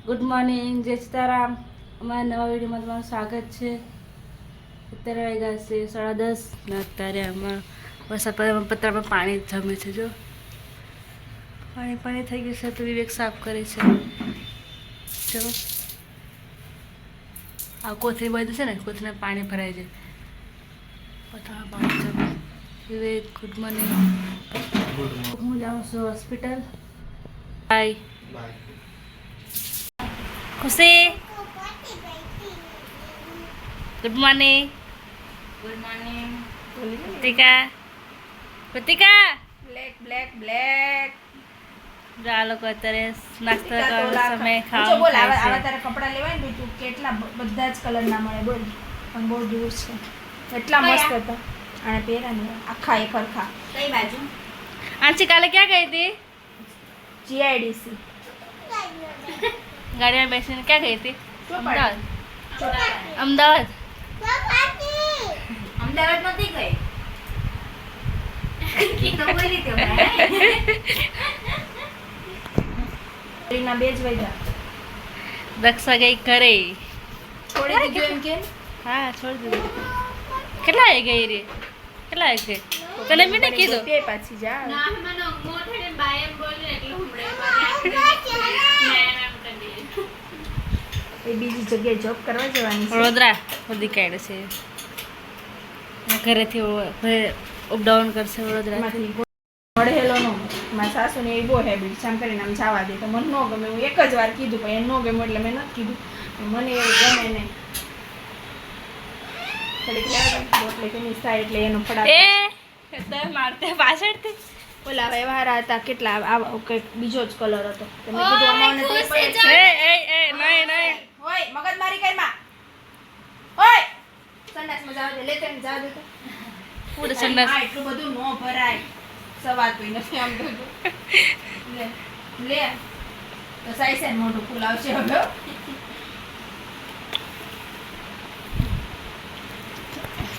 Good morning, જય સીતારામ. અમારા નવા વિડીયોમાં તમારું સ્વાગત છે. અત્યારે વાગ્યા છે 10:30 ને અત્યારે આમાં વરસાદ પતરામાં પાણી જમે છે. જો પાણી થઈ ગયું છે તો વિવેક સાફ કરે છે. જો આ કોથળી બધું છે ને, કોથળીમાં પાણી ભરાય છે, પતરામાં પાણી જમે. વિવેક ગુડ મોર્નિંગ. હું જાઉં છું હોસ્પિટલ. બાય. ખુશી good morning. Good morning. Kritika black આ લોકો અત્યારે નાસ્તો કરવાનો સમય બોલ. ખાવા આવા તારે કપડા લેવાય ને તું કેટલા બધા જ કલર ના મળે બોલ, પણ બહુ દૂર છે. એટલા મસ્ત હતા અને પહેરાની આખા એક હરખા. કઈ બાજુ? આંશી કાલે ક્યાં ગઈ હતી? જીઆઈડીસી ગાડીમાં બેસીને ક્યાં ગઈ હતી? અમદાવાદ. અમદાવાદ નથી ગઈ. કીધું બોલી તે ના 2 જ વાગ્યા. દક્ષા ગઈ ઘરે. છોડી દીધું એમ કેમ? હા, છોડી દીધું. કેટલા વાગે ગઈ રે? કેટલા વાગે ગઈ? તને મેં નહીં કીધું. તે પાછી જા. ના મને ઊંઘો થઈને બાય એમ બોલે એટલે હમણે એ બીજી જગ્યાએ જોબ કરવા જવાની છે. વડોદરા બધી કાઢે છે. ઘરેથી અપડાઉન કરશે વડોદરા. મળેલો નો મારા સાસુને એ બહુ હેબિટ છે, આમ કરીને આમ જવા દે તો મને ન ગમે. હું એક જ વાર કીધું પણ એને ન ગમે એટલે મેં નથી કીધું. મને એવું ગમે નહીં. થોડીક બોટલે કે નિશા એટલે એનો ફડા મારતે પાછળથી ઓલા વ્યવહાર હતા કેટલા કંઈક બીજો જ કલર હતો. તમે કીધું અમારે તો નહીં હોય મગજમારી કરમાં હોય સંડાસમાં જાવ દે લેતે જાવ દે તો પૂરે સંડાસ. એટલું બધું ન ભરાય. સવાતું નથી આમ તો લે તો સાઈ સાઈ મોટું ફૂલ આવશે હવે.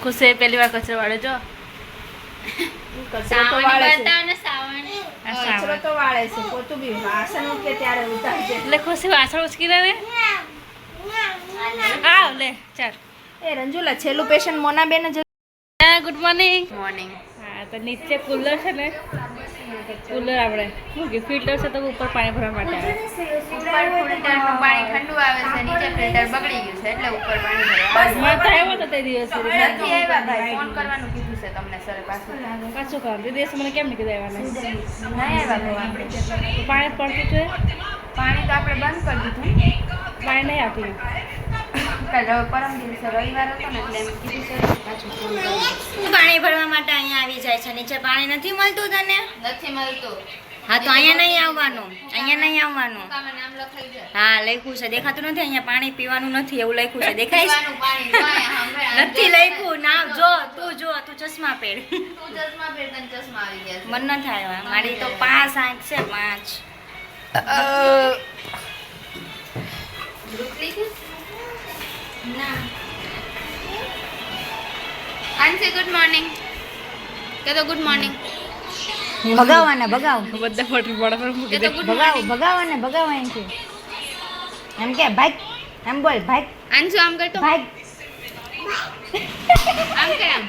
ખુશી પહેલી વાર કચરો વાળે. જો કચરો તો વાળે છે. આ કચરો તો વાળે છે. પોતું બી વાસણ ઉઠે ત્યારે ઉતારજે. એટલે ખુશી વાસણ ઉચકી દે ને. આવ લે ચાલ. એ રંજુલા છેલ્લું પેશન્ટ મોનાબેન જ. Good morning. મોર્નિંગ. હા, તો નીચે કુલર છે ને, કુલર આપણે શું કે ફિલ્ટર છે તો ઉપર પાણી ભરવા માટે આવે. ઉપર ફિલ્ટરનું પાણી ઠંડુ આવે છે, નીચે ફિલ્ટર બગડી ગયું છે એટલે ઉપર પાણી ભરવા. મને તો આવ્યો તો તે દિવસે નથી આવ્યા ભાઈ, ફોન કરવાનું કીધું છે તમને સર પાછું. પાછું કામ તે દિવસે મને કેમ નહીં કીધું આવ્યા નહીં આવ્યા તો આપણે પાણી પડતું છે. પાણી તો આપણે બંધ કરી દીધું. પાણી નહીં આપી. કાલ પરમ દિવસે રવિવાર હતો ને એટલે એમ કીધું છે પાછું ફોન કરવાનું. પાણી ભરવા માટે અહીંયા આવી જાય છે. નીચે પાણી નથી મળતું તને? નથી મળતું. હા તો અહીંયા નહીં આવવાનું. અહીંયા નહીં આવવાનું. કામે નામ લખાઈ જાય. હા લખ્યું છે, દેખાતું નથી? અહીંયા પાણી પીવાનું નથી એવું લખ્યું છે, દેખાય છે? પીવાનું પાણી જો અહીંયા હમણાં નથી લખ્યું. ના જો તું ચશ્મા પહેર. તું ચશ્મા પહેર તને ચશ્મા આવી ગયા છે. મન નથી આવ્યા. મારી તો 5 આંખ છે, 5. રોટલી છે? ના. આંસી ગુડ મોર્નિંગ. કે તો ગુડ મોર્નિંગ. ભગાવાને ભગાવ. બધા ફોટો પડે પર મૂકી દે. ભગાવાને ભગાવ અહીંથી. એમ કે ભાગ. એમ બોલ ભાગ. આંસુ આમ કરતો. ભાગ. આમ કે આમ.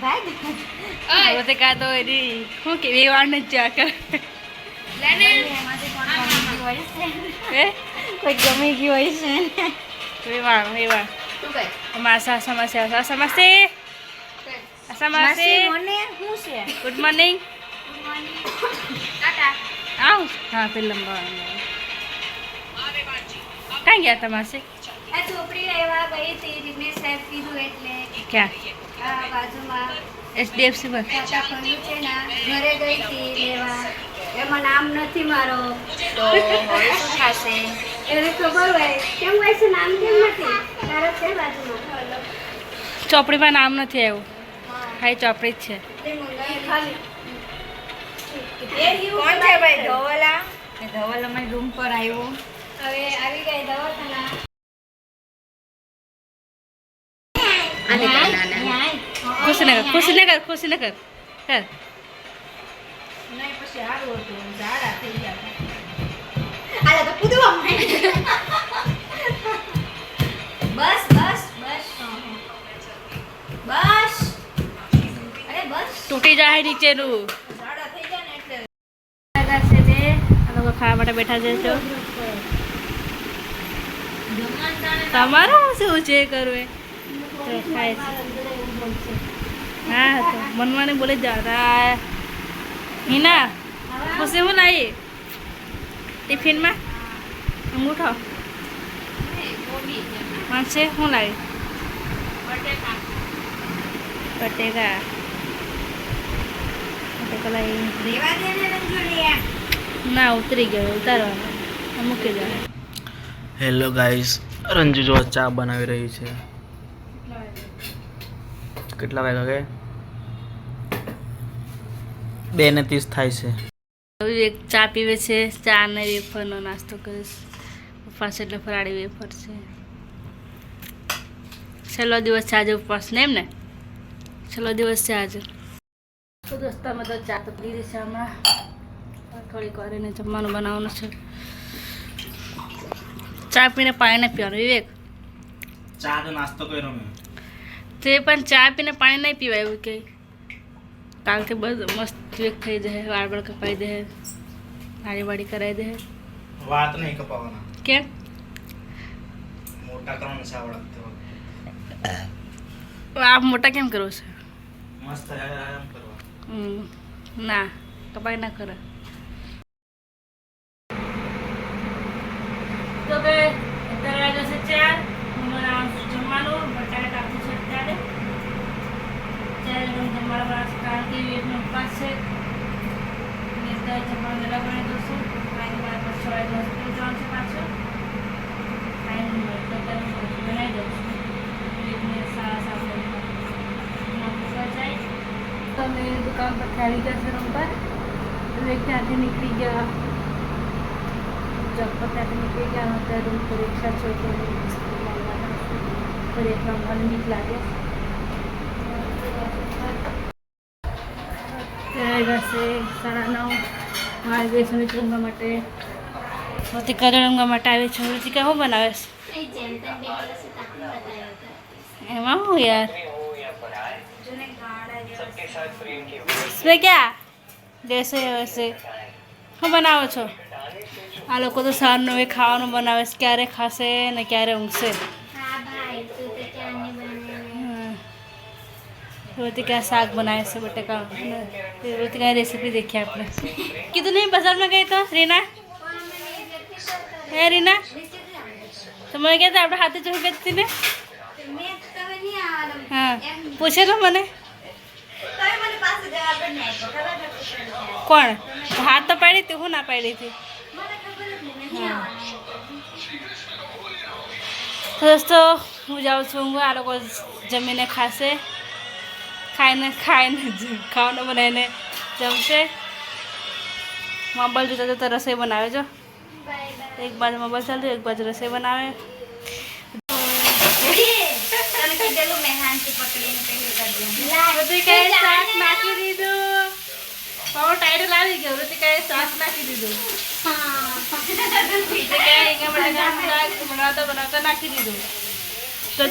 ભાગ. ઓય હવે તે કા તો એની શું કે વેવાણ જ જા કર. લેને. હે કોઈ ગમી ગયું હોય છે. વેવાણ તું કઈ માસા સમસ્યા માસી મને શું છે? Good morning. ટાટા. આવ હા પેલા ક્યાં ગયા હતા માસી? આ છોકરી લેવા ગઈ હતી, જિગ્નેશ સાહેબ કીધું એટલે ક્યાં? આ બાજુમાં HDFC પર. ખાતા ખોલ્યું છે ને, ઘરે ગઈ હતી લેવા. એમાં નામ નથી મારો તો હવે શું થશે? એને ખબર હોય કેમ હોય છે, નામ કેમ નથી તારો છે બાજુમાં. ચોપડીમાં નામ નથી આવ્યું. ખાલી ચોપડી જ છે. કોણ છે ભાઈ ધવલા? ધવલ અમારી રૂમ પર આવ્યો. હવે આવી ગઈ દવાખાના. ખુશી ને કર કર. નહીં પછી સારું હતું ઝાડા થઈ ગયા હતા. તૂટી જાય નીચેનું. ઝાડા થઈ જાય ને એટલે છે જે આ લોકો ખાવા માટે બેઠા છે. જો તમારે શું છે કરવું એ તો ખાય છે. હા તો મનવાને બોલે જ જતા. હિના ખુશી હું લાવી ટિફિનમાં અંગૂઠો માનશે હું લાવી બટેકા લાવી ના ઉતરી ગયો ઉતારવાનો મૂકી દેવાનો. હેલો ગાઈસ, રંજુ જો ચા બનાવી રહી છે. કેટલા વાગ્યા કે 2:30 થાય છે. એક ચા પીવે છે. ચા ને વેફરનો નાસ્તો કરીશ. ઉપવાસ એટલે ફરાળી વેફર છે. છેલ્લો દિવસ છે આજે ઉપવાસ ને એમ ને છેલ્લો દિવસ છે આજે. તો દોસ્તામાં તો ચા તો પી રહી છે હમણાં. થોડીક વાર એને જમવાનું બનાવવાનું છે. ચા પીને પાણી નહીં પીવાનું વિવેક. ચા તો નાસ્તો કર્યો મેં. તે પણ ચા પીને પાણી નહીં પીવાય એવું કે કાલ કે બધું મસ્ત વિવેક થઈ જાય. વાળ વાળ કપાઈ દે નાળી વાળી કરાવી દે. વાત નહીં કપાવવાના. કેમ મોટા કરવાનું છે આવડત. આ મોટા કેમ કરવો છે? મસ્ત આરામ કરવા. ના કપાઈ ના કરે. તો કે અત્યારે વાગે છે 4. જમવાનું બટાકા કાપું છે અત્યારે. જમવાનું બનાવશું કારણ કે એકનો ઉપવાસ છે. અને અત્યારે જમવાનું વેલા બનાવી દઉં. કાંઈ મારે પછી હોસ્પિટલ જવાનું છે પાછો. કાંઈ બનાવી દઉં છું. એકને સારા સાફ જાય. તમે દુકાન પર આવી ગયા છે રૂમ પર. એક ત્યાંથી નીકળી ગયા. જોબ પર ત્યાંથી નીકળી ગયા. અત્યારે રૂમ પર રિક્ષા છોડી ફરી એક રમવાની બીક લાગે. ત્યારે જશે 9:30. મારે બે સમિત રમવા માટે ઋતિકા રમવા માટે આવી છે. ઋતિકા શું બનાવે છે એમાં? હું યાર इसमें क्या जैसे वैसे શું બનાવો છો? આ લોકો તો સારનું એ ખાવાનું બનાવે છે. ક્યારે ખાશે ને ક્યારે ઊંઘશે. ઋતિકા શાક બનાવે છે બટેકા. ઋતિકા રેસીપી દેખીએ આપણે. કીધું નહીં બજારમાં ગઈ તો રીના? હે રીના તો મને કહેતા આપણે હાથે જવું કહેતી ને. હા પૂછેલો મને કોણ? હાથ તો પાડી હતી. હું ના પાડી હતી. તો દોસ્તો હું જાઉં છું. આ લોકો જમીને ખાશે. ખાઈને ખાવાનું બનાવીને જમશે. મોબાઈલ જોતા જોતા રસોઈ બનાવે. જો એક બાજુ મોબાઈલ ચાલુ એક બાજુ રસોઈ બનાવે. ઋતિકાએ શાક નાખી દીધું. પાઉં ટાઈટલ આવી ગયો. ઋતિકાએ શાક નાખી દીધું. ઋતિકાએ બનાવતા નાખી દીધું.